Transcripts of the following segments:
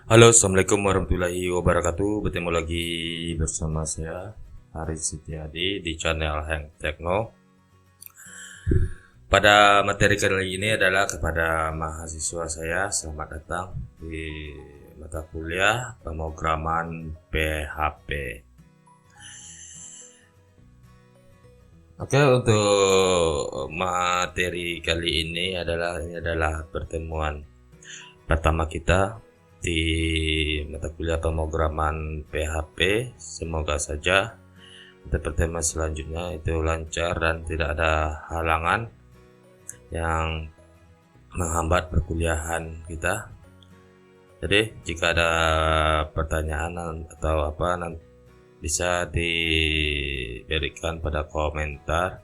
Halo, assalamualaikum warahmatullahi wabarakatuh. Bertemu lagi bersama saya Haris Setiadi di channel Hang Tekno. Pada materi kali ini adalah kepada mahasiswa saya, selamat datang di mata kuliah pemrograman PHP. Oke, untuk materi kali ini adalah pertemuan pertama kita di mata kuliah pemrograman PHP. Semoga saja untuk pertemuan selanjutnya itu lancar dan tidak ada halangan yang menghambat perkuliahan kita. Jadi jika ada pertanyaan atau apa, nanti bisa diberikan pada komentar.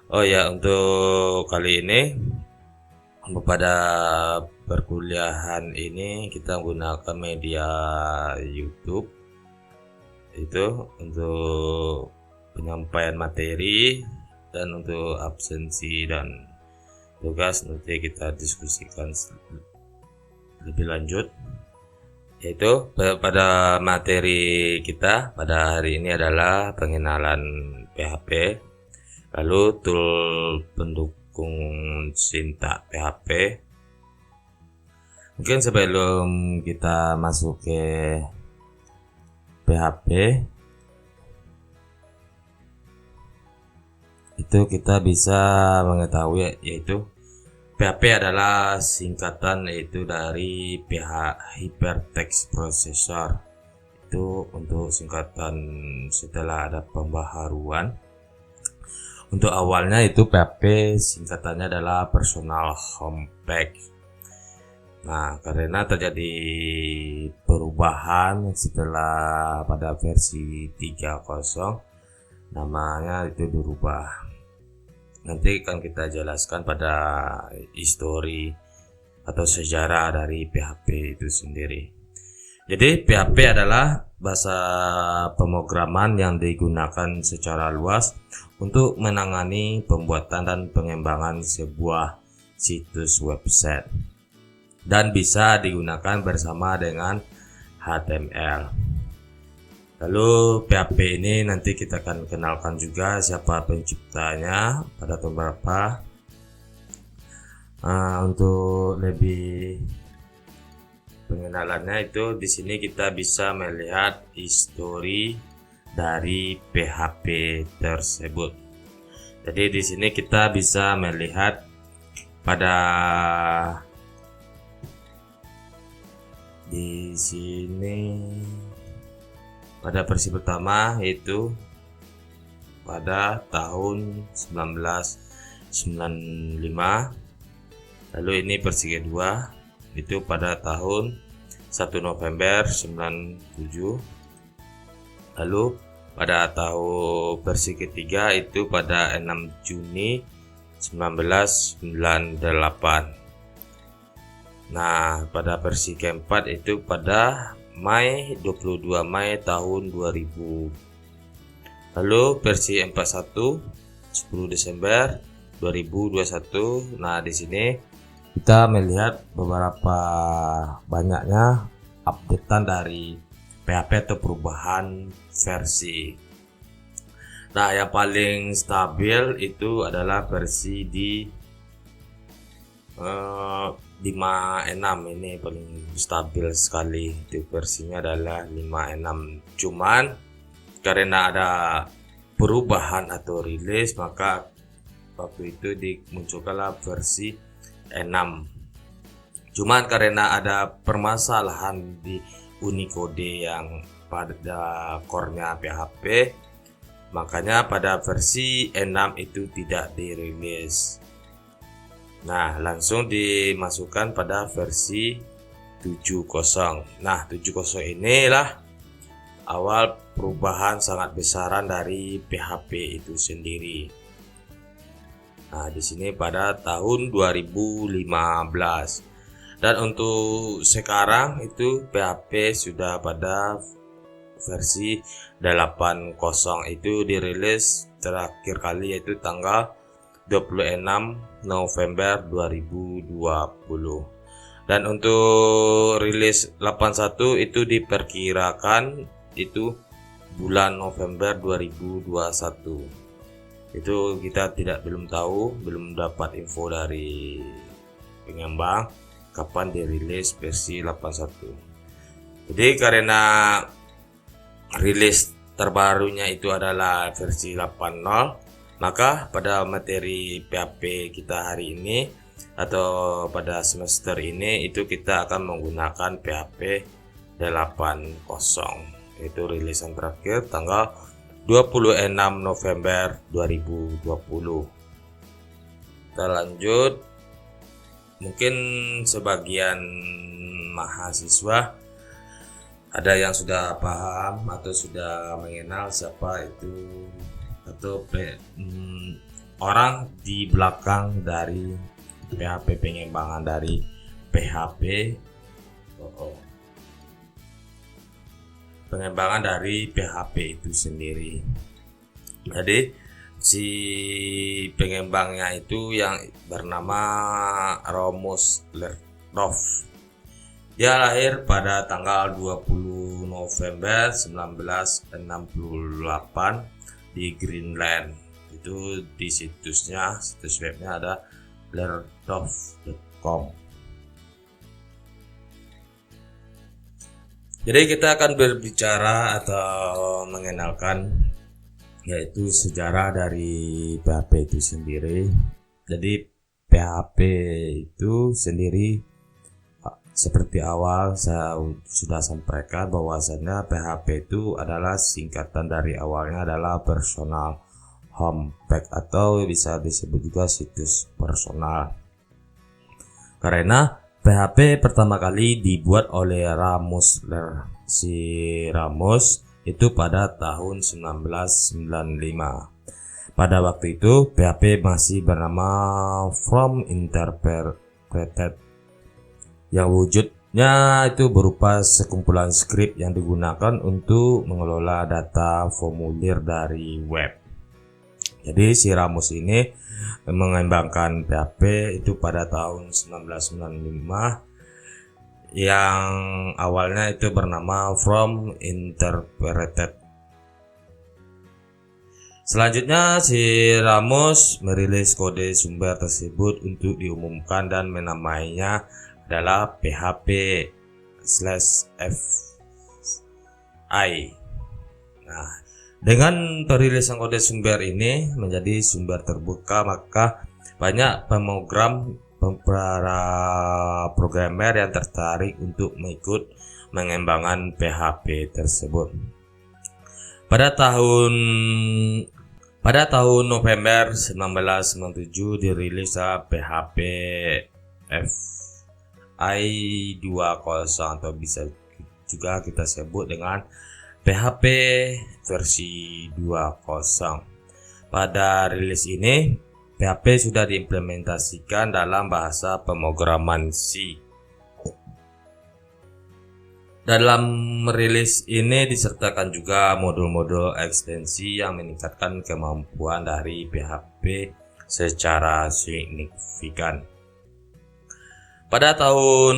Oh ya, untuk kali ini pada perkuliahan ini kita menggunakan media YouTube itu untuk penyampaian materi, dan untuk absensi dan tugas nanti kita diskusikan lebih lanjut. Yaitu pada materi kita pada hari ini adalah pengenalan PHP, lalu tool pendukung sintak PHP. Mungkin sebelum kita masuk ke PHP itu kita bisa mengetahui yaitu PHP adalah singkatan yaitu dari Hypertext Processor. Itu untuk singkatan setelah ada pembaharuan. Untuk awalnya itu PHP singkatannya adalah Personal Home Pack. Nah, karena terjadi perubahan setelah pada versi 3.0, namanya itu dirubah. Nanti akan kita jelaskan pada histori atau sejarah dari PHP itu sendiri. Jadi PHP adalah bahasa pemrograman yang digunakan secara luas untuk menangani pembuatan dan pengembangan sebuah situs website, dan bisa digunakan bersama dengan HTML. Lalu PHP ini nanti kita akan kenalkan juga siapa penciptanya pada tahun berapa. Untuk lebih pengenalannya itu di sini kita bisa melihat histori dari PHP tersebut. Jadi di sini kita bisa melihat pada di sini pada versi pertama yaitu pada tahun 1995. Lalu ini versi kedua itu pada tahun 1 November 97. Lalu pada tahun versi ketiga itu pada 6 Juni 1998. Nah, pada versi keempat itu pada 22 Mei tahun 2000. Lalu versi 41 10 Desember 2021. Nah, di sini kita melihat beberapa banyaknya updatean dari PHP atau perubahan versi. Nah, yang paling stabil itu adalah versi di 5.6. Ini paling stabil sekali, itu versinya adalah 5.6. Cuman karena ada perubahan atau rilis, maka waktu itu dimunculkanlah versi 6. Cuman karena ada permasalahan di Unicode yang pada core-nya PHP, makanya pada versi 6 itu tidak dirilis. Nah, langsung dimasukkan pada versi 7.0. Nah, 7.0 inilah awal perubahan sangat besaran dari PHP itu sendiri. Nah, di sini pada tahun 2015. Dan untuk sekarang itu PHP sudah pada versi 8.0, itu dirilis terakhir kali yaitu tanggal 26 November 2020. Dan untuk rilis 81 itu diperkirakan itu bulan November 2021. Itu kita belum tahu, belum dapat info dari pengembang kapan dirilis versi 81. Jadi karena rilis terbarunya itu adalah versi 80, maka pada materi PHP kita hari ini atau pada semester ini itu kita akan menggunakan PHP 80, itu rilisan terakhir tanggal 26 November 2020. Kita lanjut. Mungkin sebagian mahasiswa ada yang sudah paham atau sudah mengenal siapa itu atau orang di belakang dari PHP, pengembangan dari PHP, pengembangan dari PHP itu sendiri. Jadi si pengembangnya itu yang bernama Ramus Lertoff. Dia lahir pada tanggal 20 November 1968 di Greenland. Itu di situs webnya ada lertoff.com. Jadi kita akan berbicara atau mengenalkan yaitu sejarah dari PHP itu sendiri. Jadi PHP itu sendiri seperti awal saya sudah sampaikan bahwasannya PHP itu adalah singkatan dari awalnya adalah personal home page atau bisa disebut juga situs personal. Karena PHP pertama kali dibuat oleh Ramus. Si Ramus itu pada tahun 1995. Pada waktu itu PHP masih bernama From Interpreted, yang wujudnya itu berupa sekumpulan skrip yang digunakan untuk mengelola data formulir dari web. Jadi si Ramus ini mengembangkan PHP itu pada tahun 1995 yang awalnya itu bernama From Interpreted. Selanjutnya si Ramus merilis kode sumber tersebut untuk diumumkan dan menamainya adalah PHP/FI. Nah, dengan perilisan kode sumber ini menjadi sumber terbuka, maka banyak para programmer yang tertarik untuk mengikut mengembangkan PHP tersebut. Pada tahun November 1997 dirilis PHP FI 2.0 atau bisa juga kita sebut dengan PHP versi 2.0. Pada rilis ini PHP sudah diimplementasikan dalam bahasa pemrograman C. Dalam rilis ini disertakan juga modul-modul ekstensi yang meningkatkan kemampuan dari PHP secara signifikan. Pada tahun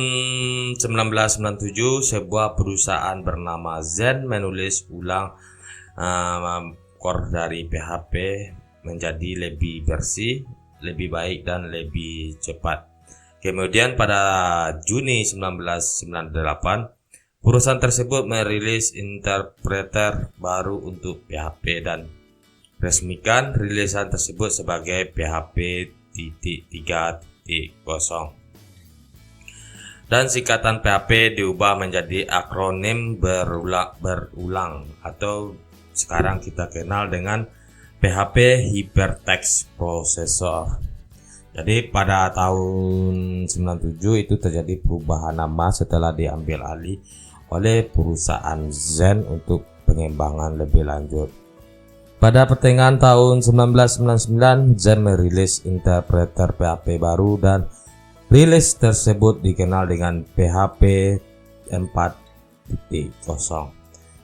1997, sebuah perusahaan bernama Zen menulis ulang core dari PHP menjadi lebih bersih, lebih baik, dan lebih cepat. Kemudian pada Juni 1998, perusahaan tersebut merilis interpreter baru untuk PHP dan resmikan rilisan tersebut sebagai PHP 3.0. Dan singkatan PHP diubah menjadi akronim berulang atau sekarang kita kenal dengan PHP Hypertext Processor. Jadi pada tahun 97 itu terjadi perubahan nama setelah diambil alih oleh perusahaan Zen untuk pengembangan lebih lanjut. Pada pertengahan tahun 1999 Zen merilis interpreter PHP baru dan rilis tersebut dikenal dengan PHP 4.0.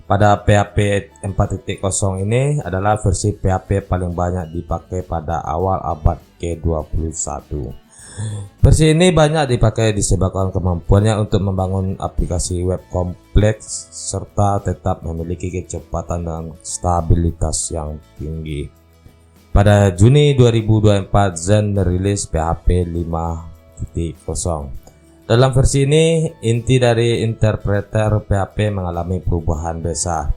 Pada PHP 4.0 ini adalah versi PHP paling banyak dipakai pada awal abad ke-21. Versi ini banyak dipakai disebabkan kemampuannya untuk membangun aplikasi web kompleks serta tetap memiliki kecepatan dan stabilitas yang tinggi. Pada Juni 2024, Zen merilis PHP 5.0. Dalam versi ini, inti dari interpreter PHP mengalami perubahan besar.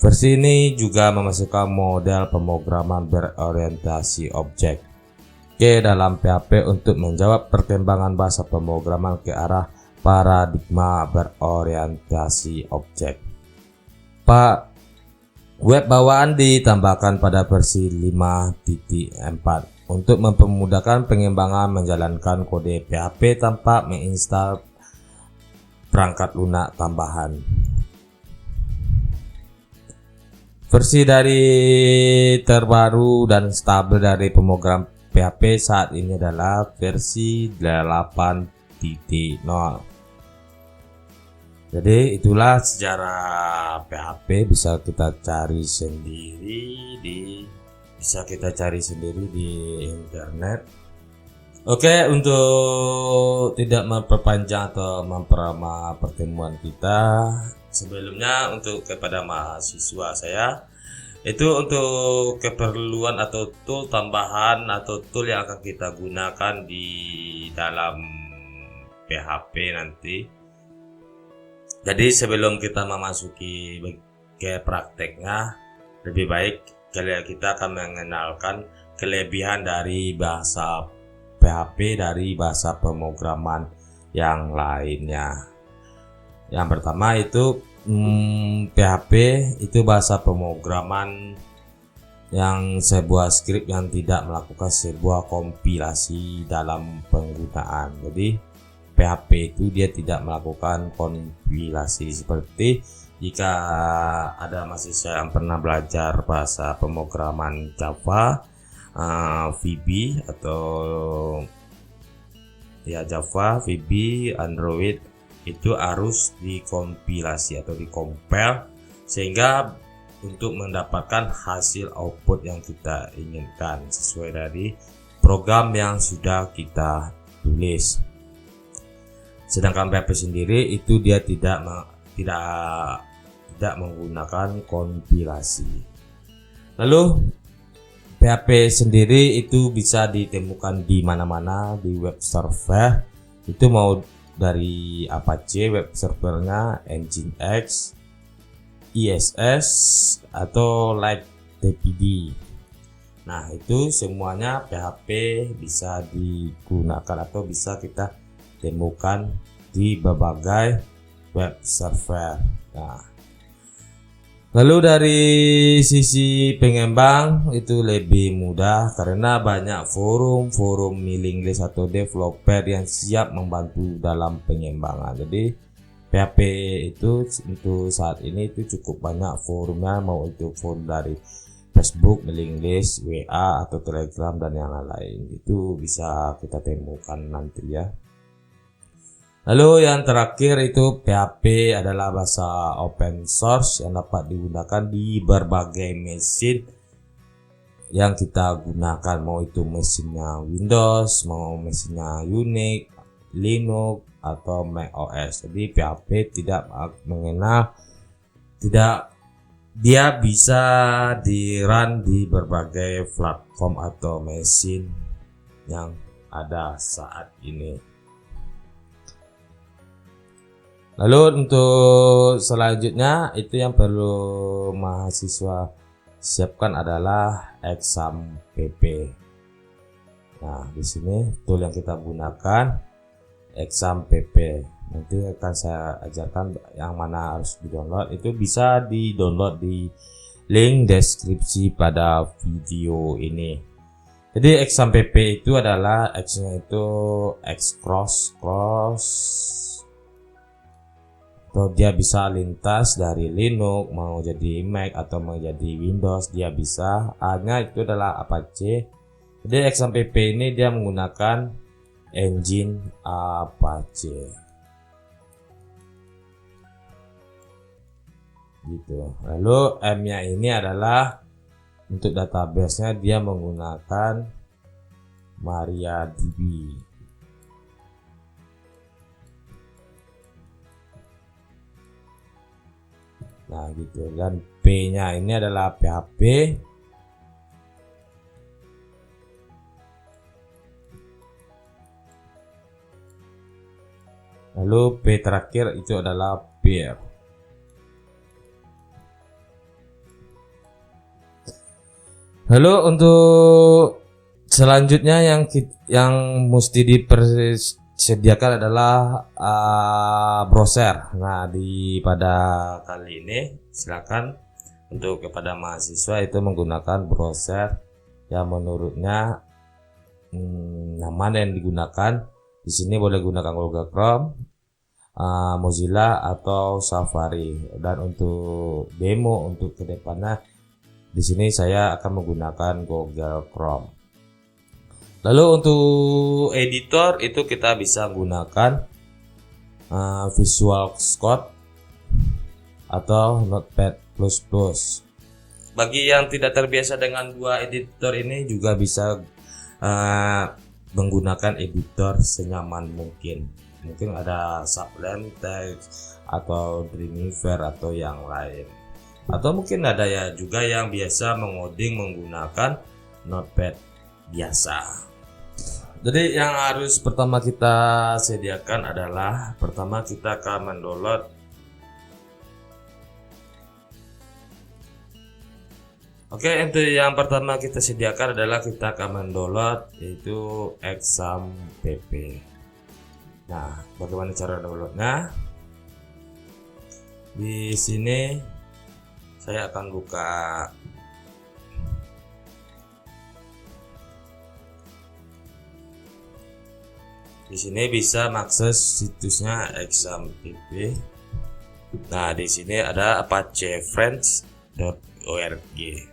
Versi ini juga memasukkan model pemrograman berorientasi objek ke dalam PHP untuk menjawab perkembangan bahasa pemrograman ke arah paradigma berorientasi objek. Web bawaan ditambahkan pada versi 5.4 untuk mempermudahkan pengembangan menjalankan kode PHP tanpa menginstal perangkat lunak tambahan. Versi dari terbaru dan stabil dari pemrogram PHP saat ini adalah versi 8.0. Jadi itulah sejarah PHP, bisa kita cari sendiri di internet. Oke, untuk tidak memperpanjang atau memperlama pertemuan kita, sebelumnya untuk kepada mahasiswa saya, itu untuk keperluan atau tool tambahan atau tool yang akan kita gunakan di dalam PHP nanti. Jadi sebelum kita memasuki ke prakteknya, lebih baik kita akan mengenalkan kelebihan dari bahasa PHP dari bahasa pemrograman yang lainnya. Yang pertama itu PHP itu bahasa pemrograman yang sebuah skrip yang tidak melakukan sebuah kompilasi dalam penggunaan. Jadi PHP itu dia tidak melakukan kompilasi, seperti jika ada mahasiswa yang pernah belajar bahasa pemrograman Java, VB atau Java, VB, Android, itu harus dikompilasi atau dikompil sehingga untuk mendapatkan hasil output yang kita inginkan sesuai dari program yang sudah kita tulis. Sedangkan PHP sendiri itu dia tidak menggunakan kompilasi. Lalu PHP sendiri itu bisa ditemukan di mana-mana di web server, itu mau dari Apache web servernya, Nginx, ISS atau LibTPD. Nah, itu semuanya PHP bisa digunakan atau bisa kita temukan di berbagai web server. Nah, lalu dari sisi pengembang itu lebih mudah karena banyak forum mailing list atau developer yang siap membantu dalam pengembangan. Jadi PHP itu untuk saat ini itu cukup banyak forumnya, mau itu forum dari Facebook, mailing list, WA atau Telegram dan yang lain. Itu bisa kita temukan nanti ya. Lalu yang terakhir itu PHP adalah bahasa open source yang dapat digunakan di berbagai mesin yang kita gunakan, mau itu mesinnya Windows, mau mesinnya Unix, Linux atau Mac OS. Jadi PHP tidak mengenal, dia bisa di run di berbagai platform atau mesin yang ada saat ini. Lalu untuk selanjutnya itu yang perlu mahasiswa siapkan adalah exam PP. Nah, di sini tool yang kita gunakan exam PP. Nanti akan saya ajarkan yang mana harus di-download. Itu bisa di-download di link deskripsi pada video ini. Jadi exam PP itu adalah X-nya itu X cross atau dia bisa lintas dari Linux mau jadi Mac atau mau jadi Windows, dia bisa. A-nya itu adalah Apache. Jadi exam PP ini dia menggunakan engine Apache gitu. Lalu M-nya ini adalah untuk database-nya dia menggunakan MariaDB. Nah gitu, dan P nya ini adalah PHP. Lalu P terakhir itu adalah peer. Lalu untuk selanjutnya yang mesti dipersediakan adalah browser. Nah pada kali ini silakan untuk kepada mahasiswa itu menggunakan browser yang menurutnya nyaman yang digunakan. Di sini boleh gunakan Google Chrome, Mozilla atau Safari. Dan untuk demo untuk kedepannya di sini saya akan menggunakan Google Chrome. Lalu untuk editor itu kita bisa menggunakan Visual Code atau Notepad++. Bagi yang tidak terbiasa dengan dua editor ini juga bisa menggunakan editor senyaman mungkin. Mungkin ada Sublime Text atau Dreamweaver atau yang lain. Atau mungkin ada ya juga yang biasa mengoding menggunakan Notepad biasa. Jadi yang harus pertama kita sediakan adalah pertama kita akan mendownload untuk yang pertama kita sediakan adalah kita akan mendownload yaitu XAMPP. Nah, bagaimana cara downloadnya? Di sini saya akan buka di sini bisa mengakses situsnya XAMPP. Nah, di sini ada apachefriends.org.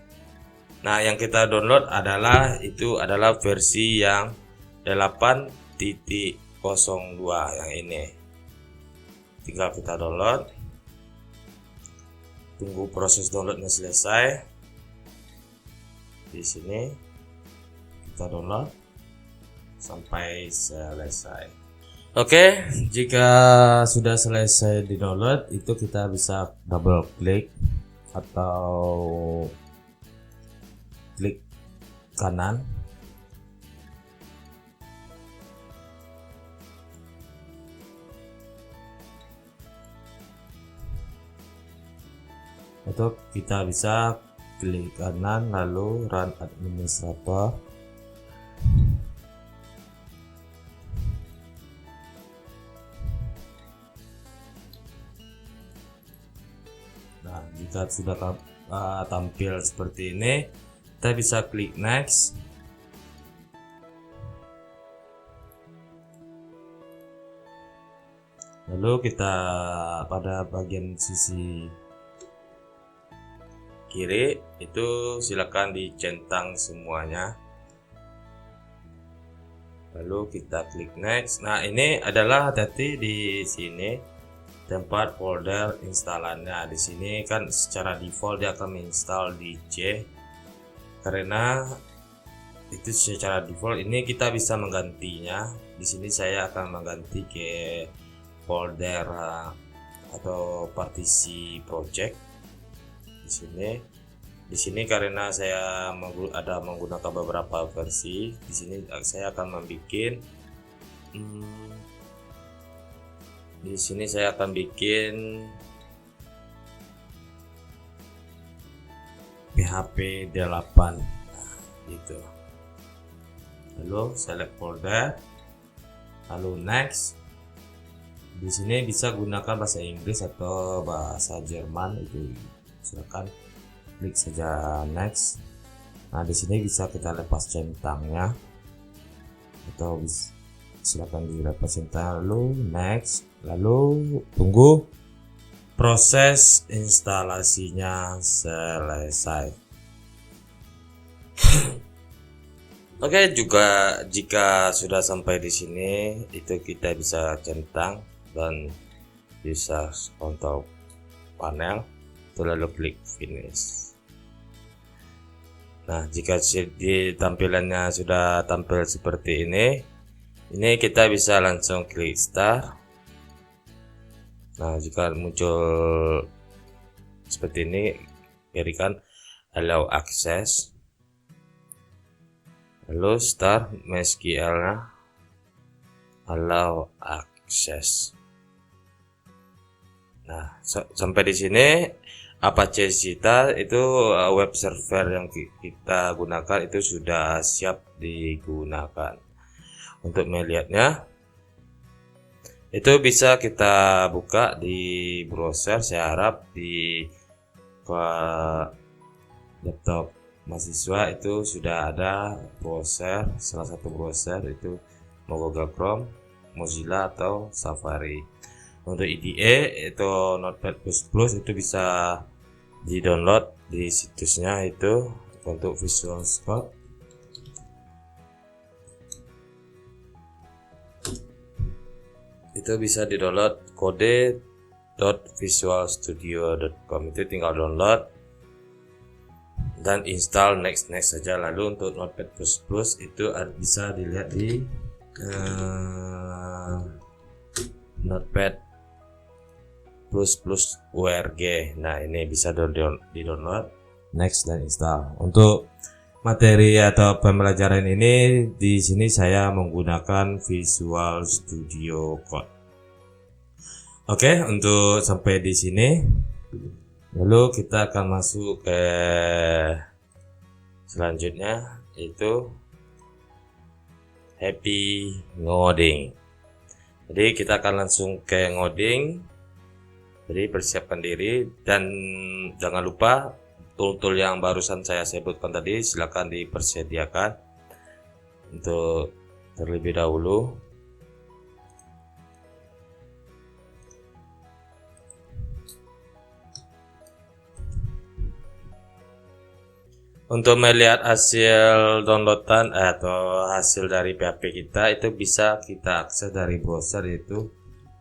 Nah, yang kita download adalah versi yang 8.02 yang ini. Tinggal kita download. Tunggu proses downloadnya selesai. Di sini kita download sampai selesai. Oke, jika sudah selesai di download itu kita bisa double klik atau klik kanan. Atau kita bisa klik kanan lalu run administrator. Nah, jika sudah tampil seperti ini, kita bisa klik next. Lalu kita pada bagian sisi kiri itu silakan dicentang semuanya. Lalu kita klik next. Nah, ini adalah hati-hati di sini tempat folder instalannya. Di sini kan secara default dia akan menginstal di C. Karena itu secara default, ini kita bisa menggantinya. Di sini saya akan mengganti ke folder atau partisi project. Di sini karena saya ada menggunakan beberapa versi. Di sini saya akan membuat di sini saya akan bikin PHP 8. Nah, gitu. Lalu select folder, lalu next. Di sini bisa gunakan bahasa Inggris atau bahasa Jerman, itu silakan klik saja next. Nah, di sini bisa kita lepas centangnya atau silakan dilepas centang, lalu next, lalu tunggu proses instalasinya selesai. Oke, juga jika sudah sampai di sini itu kita bisa centang dan bisa kontrol panel, lalu klik finish. Nah, jika di tampilannya sudah tampil seperti ini kita bisa langsung klik start. Nah, jika muncul seperti ini, berikan allow access, lalu start MySQL nya allow access. Nah, sampai di sini Apache Zeta itu web server yang kita gunakan itu sudah siap digunakan. Untuk melihatnya itu bisa kita buka di browser. Saya harap di laptop mahasiswa itu sudah ada browser, salah satu browser itu mau Google Chrome, Mozilla atau Safari. Untuk IDE itu Notepad++ itu bisa di download di situsnya itu. Untuk Visual Code itu bisa di download kode.visualstudio.com, itu tinggal download dan install next saja. Lalu untuk Notepad++ itu bisa dilihat di Notepad++ org. Nah, ini bisa di download, next dan install. Untuk materi atau pembelajaran ini di sini saya menggunakan Visual Studio Code. Oke, untuk sampai di sini. Lalu kita akan masuk ke selanjutnya, yaitu happy ngoding. Jadi kita akan langsung ke ngoding. Jadi persiapkan diri dan jangan lupa tool-tool yang barusan saya sebutkan tadi silakan dipersediakan untuk terlebih dahulu. Untuk melihat hasil downloadan atau hasil dari PHP kita itu bisa kita akses dari browser, yaitu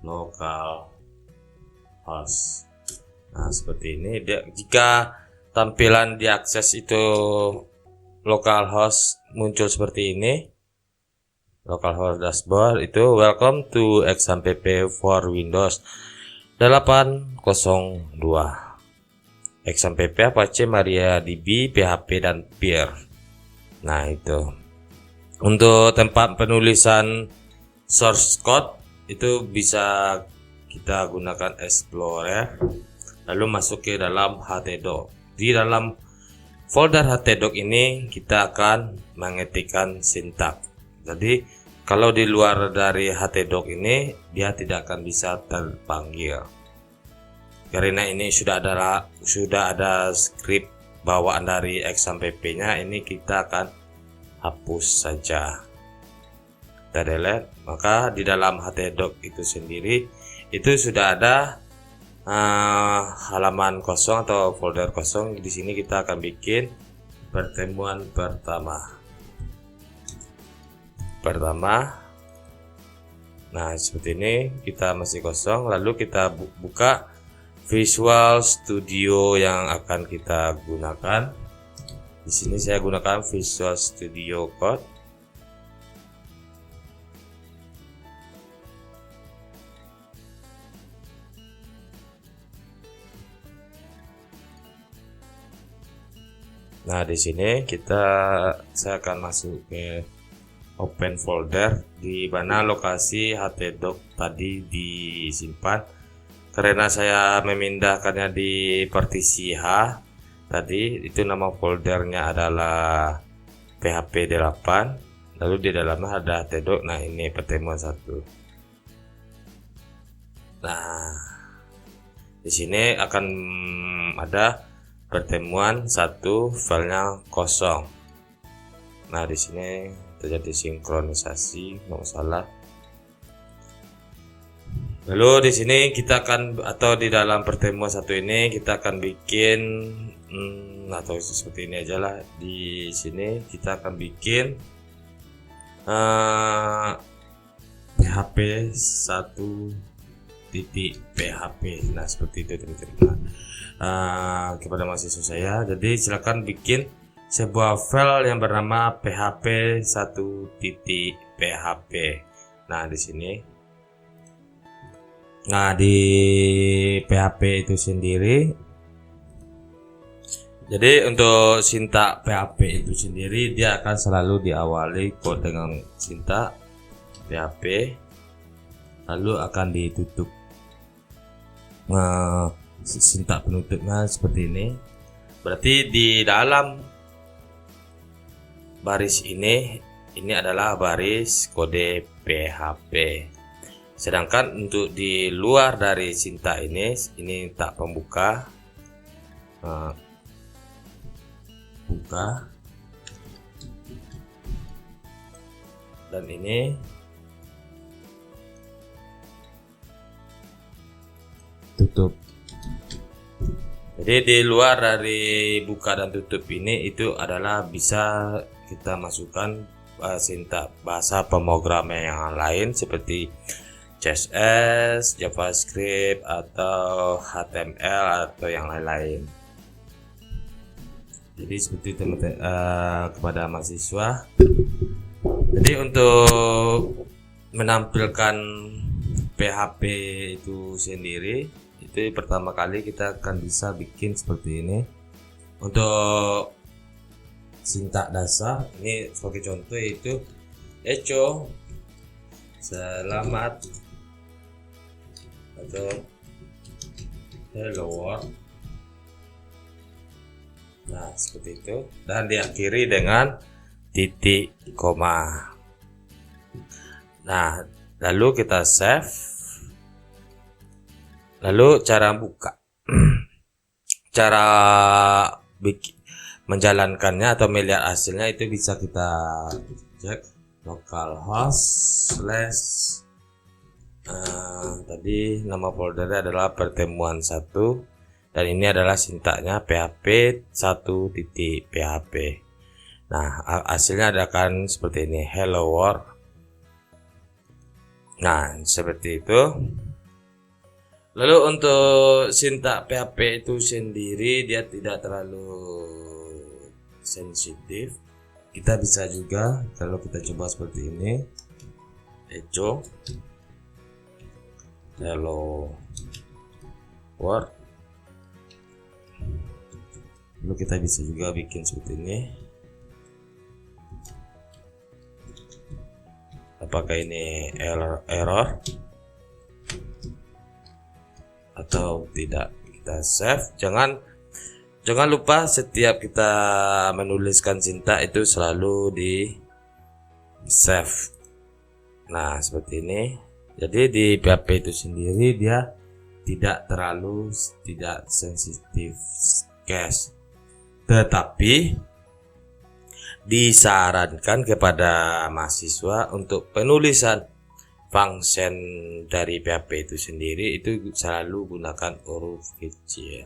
localhost. Nah, seperti ini. Jika tampilan diakses itu localhost muncul seperti ini, localhost dashboard itu welcome to XAMPP for Windows 8.02. XAMPP, Apache, MariaDB, PHP dan Peer. Nah, itu. Untuk tempat penulisan source code itu bisa kita gunakan Explorer, lalu masuk ke dalam htdoc. Di dalam folder htdoc ini kita akan mengetikkan sintak. Jadi kalau di luar dari htdoc ini dia tidak akan bisa terpanggil. Karena ini sudah ada script bawaan dari XAMPP-nya, ini kita akan hapus saja. Kita delete. Maka di dalam htdoc itu sendiri itu sudah ada halaman kosong atau folder kosong. Di sini kita akan bikin pertemuan pertama. Nah, seperti ini kita masih kosong. Lalu kita buka Visual Studio yang akan kita gunakan. Di sini saya gunakan Visual Studio Code. Nah, di sini saya akan masuk ke open folder di mana lokasi htdoc tadi disimpan. Karena saya memindahkannya di partisi H tadi, itu nama foldernya adalah PHP 8. Lalu di dalamnya ada htdoc. Nah, ini pertemuan 1. Nah, di sini akan ada pertemuan 1, filenya kosong. Nah, di sini terjadi sinkronisasi, nggak masalah. Lalu di sini kita akan, atau di dalam pertemuan 1 ini kita akan bikin atau seperti ini aja lah. Di sini kita akan bikin PHP 1.php. Nah, seperti itu teman-teman. Kepada mahasiswa saya, jadi silakan bikin sebuah file yang bernama php 1.php. Nah, di sini. Nah, di PHP itu sendiri Jadi untuk sintak PHP itu sendiri dia akan selalu diawali dengan sintak PHP, lalu akan ditutup sintak penutupnya seperti ini. Berarti di dalam baris ini adalah baris kode PHP. Sedangkan untuk di luar dari sintak ini tak pembuka, buka, dan ini tutup. Jadi di luar dari buka dan tutup ini itu adalah bisa kita masukkan sintak bahasa pemrograman yang lain seperti CSS, JavaScript, atau HTML atau yang lain-lain. Jadi seperti teman-teman kepada mahasiswa. Jadi untuk menampilkan PHP itu sendiri, itu pertama kali kita akan bisa bikin seperti ini. Untuk sintak dasar ini sebagai contoh yaitu echo selamat atau hello world. Nah seperti itu, dan diakhiri dengan titik koma. Nah lalu kita save. Lalu cara buka cara menjalankannya atau melihat hasilnya itu bisa kita cek localhost / tadi nama foldernya adalah pertemuan 1, dan ini adalah sintaknya PHP 1.php. Nah hasilnya akan seperti ini, hello world. Nah seperti itu. Lalu untuk sintak PHP itu sendiri dia tidak terlalu sensitif. Kita bisa juga kalau kita coba seperti ini, echo hello world. Lalu kita bisa juga bikin seperti ini. Apakah ini error atau tidak? Kita save. Jangan lupa setiap kita menuliskan sintak itu selalu di save. Nah seperti ini. Jadi di PHP itu sendiri dia tidak sensitif cache, tetapi disarankan kepada mahasiswa untuk penulisan function dari PHP itu sendiri itu selalu gunakan huruf kecil.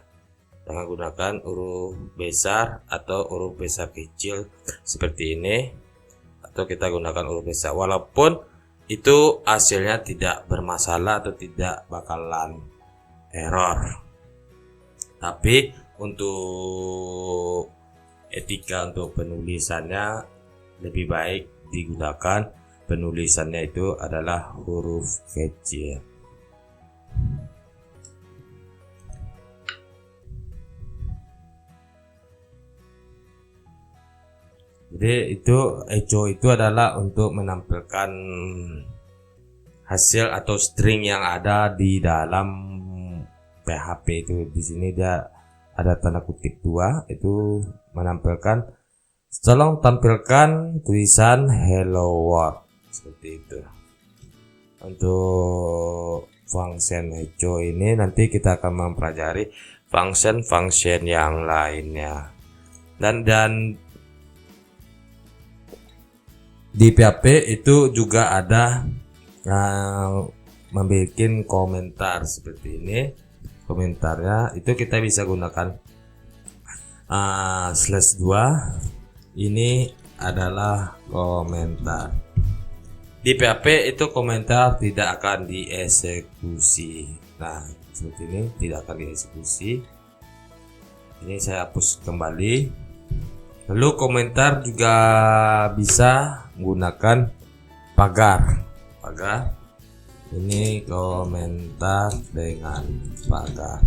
Jangan gunakan huruf besar atau huruf besar kecil seperti ini, atau kita gunakan huruf besar walaupun itu hasilnya tidak bermasalah atau tidak bakalan error. Tapi untuk etika untuk penulisannya lebih baik digunakan penulisannya itu adalah huruf kecil. Jadi echo itu adalah untuk menampilkan hasil atau string yang ada di dalam PHP itu. Di sini dia ada tanda kutip 2, itu menampilkan tolong tampilkan tulisan hello world seperti itu. Untuk function echo ini nanti kita akan mempelajari function yang lainnya. Dan di PHP itu juga ada membuat komentar seperti ini. Komentarnya itu kita bisa gunakan /2. Ini adalah komentar. Di PHP itu komentar tidak akan dieksekusi. Nah seperti ini, tidak akan dieksekusi. Ini saya hapus kembali. Lalu komentar juga bisa menggunakan pagar. Ini komentar dengan pagar.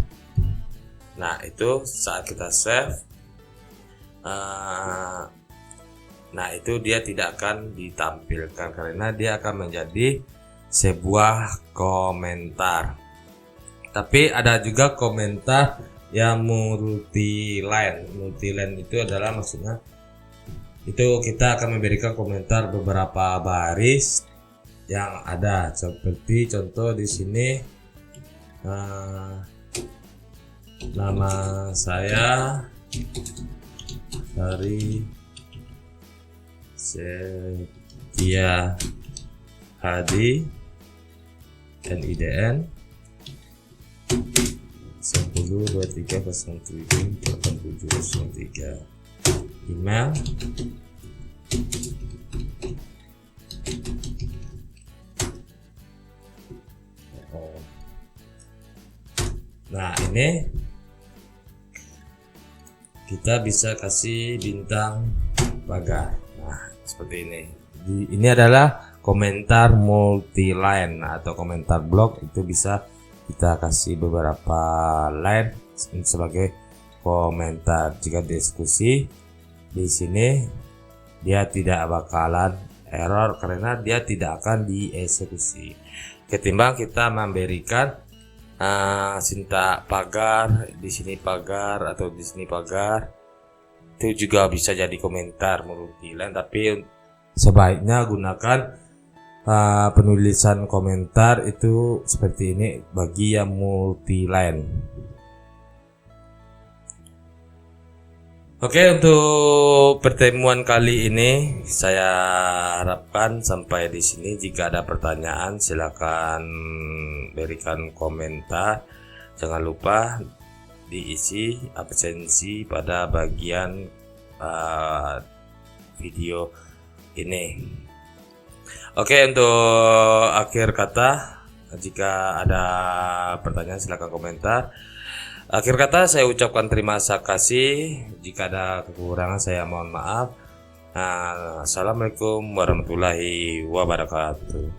Nah itu saat kita save Nah, itu dia tidak akan ditampilkan karena dia akan menjadi sebuah komentar. Tapi ada juga komentar yang multi-line. Multi-line itu adalah maksudnya itu kita akan memberikan komentar beberapa baris yang ada, seperti contoh di sini nama saya dari Setia Hadi NIDN 1023078703 email Nah, ini kita bisa kasih bintang pagar. Nah, seperti ini. Ini adalah komentar multi-line atau komentar blok. Itu bisa kita kasih beberapa line sebagai komentar. Jika diskusi di sini dia tidak bakalan error karena dia tidak akan dieksekusi. Ketimbang kita memberikan sintak pagar, di sini pagar atau di sini pagar, itu juga bisa jadi komentar multi-line. Tapi sebaiknya gunakan penulisan komentar itu seperti ini bagi yang multi-line. Oke, untuk pertemuan kali ini saya harapkan sampai di sini. Jika ada pertanyaan silakan berikan komentar. Jangan lupa diisi absensi pada bagian video ini. Oke, untuk akhir kata, jika ada pertanyaan silakan komentar. Akhir kata saya ucapkan terima kasih. Jika ada kekurangan saya mohon maaf. Assalamualaikum warahmatullahi wabarakatuh.